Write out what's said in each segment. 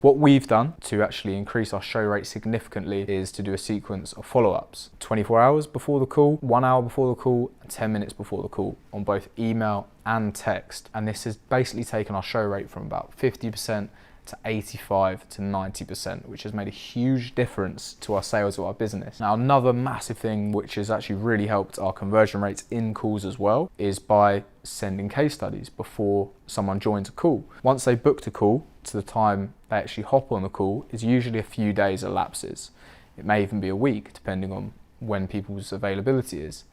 What we've done to actually increase our show rate significantly is to do a sequence of follow-ups. 24 hours before the call, 1 hour before the call, and 10 minutes before the call on both email and text. And this has basically taken our show rate from about 50% to 85 to 90%, which has made a huge difference to our sales of our business. Now, another massive thing which has actually really helped our conversion rates in calls as well is by sending case studies before someone joins a call. Once they booked a call, to the time they actually hop on the call is usually a few days elapses. It may even be a week, depending on when people's availability is.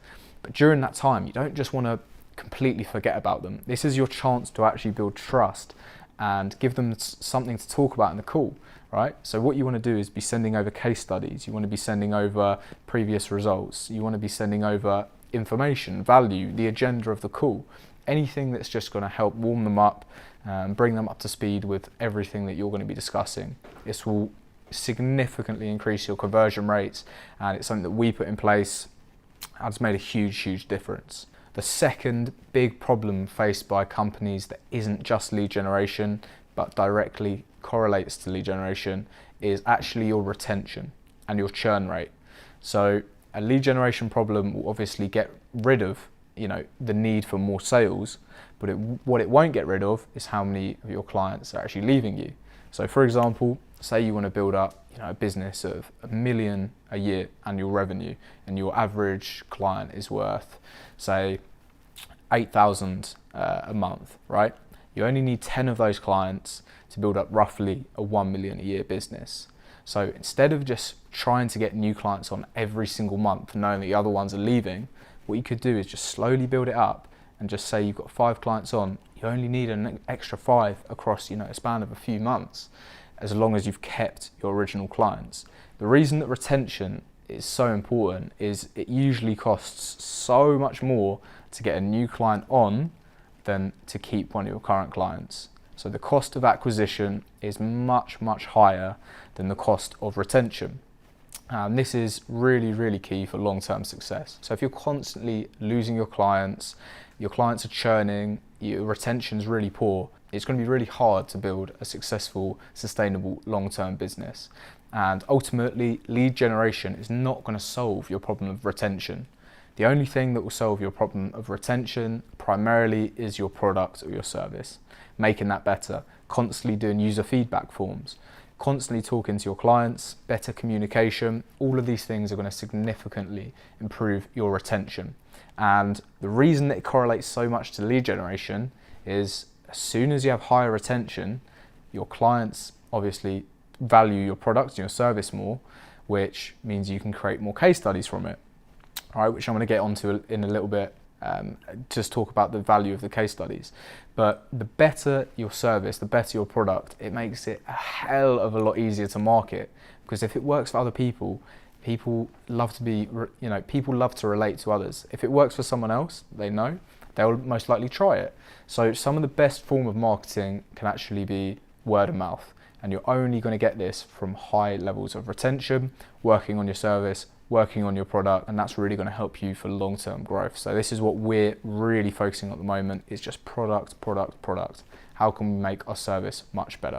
But during that time, you don't just want to completely forget about them. This is your chance to actually build trust and give them something to talk about in the call, right? So what you want to do is be sending over case studies. You want to be sending over previous results. You want to be sending over information, value, the agenda of the call, anything that's just going to help warm them up, bring them up to speed with everything that you're going to be discussing. This will significantly increase your conversion rates, and it's something that we put in place and it's made a huge difference. The second big problem faced by companies that isn't just lead generation but directly correlates to lead generation is actually your retention and your churn rate. So a lead generation problem will obviously get rid of the need for more sales, but what it won't get rid of is how many of your clients are actually leaving you. So for example, say you want to build up a business of $1 million a year annual revenue, and your average client is worth, say, $8,000 a month, right? You only need 10 of those clients to build up roughly a $1 million a year business. So instead of just trying to get new clients on every single month, knowing that the other ones are leaving, what you could do is just slowly build it up and just say you've got 5 clients on, you only need an extra 5 across a span of a few months, as long as you've kept your original clients. The reason that retention is so important is it usually costs so much more to get a new client on than to keep one of your current clients. So the cost of acquisition is much higher than the cost of retention. And this is really key for long-term success. So if you're constantly losing your clients are churning, your retention's really poor, it's going to be really hard to build a successful, sustainable, long-term business. And ultimately, lead generation is not going to solve your problem of retention. The only thing that will solve your problem of retention primarily is your product or your service. Making that better, constantly doing user feedback forms, constantly talking to your clients, better communication, all of these things are going to significantly improve your retention. And the reason that it correlates so much to lead generation is as soon as you have higher retention, your clients obviously value your product and your service more, which means you can create more case studies from it. All right, which I'm going to get onto in a little bit, just talk about the value of the case studies. But the better your service, the better your product, it makes it a hell of a lot easier to market, because if it works for other people, people love to relate to others. If it works for someone else, they'll most likely try it. So some of the best form of marketing can actually be word of mouth, and you're only going to get this from high levels of retention, working on your service, working on your product, and that's really going to help you for long-term growth. So this is what we're really focusing on at the moment, is just product. How can we make our service much better?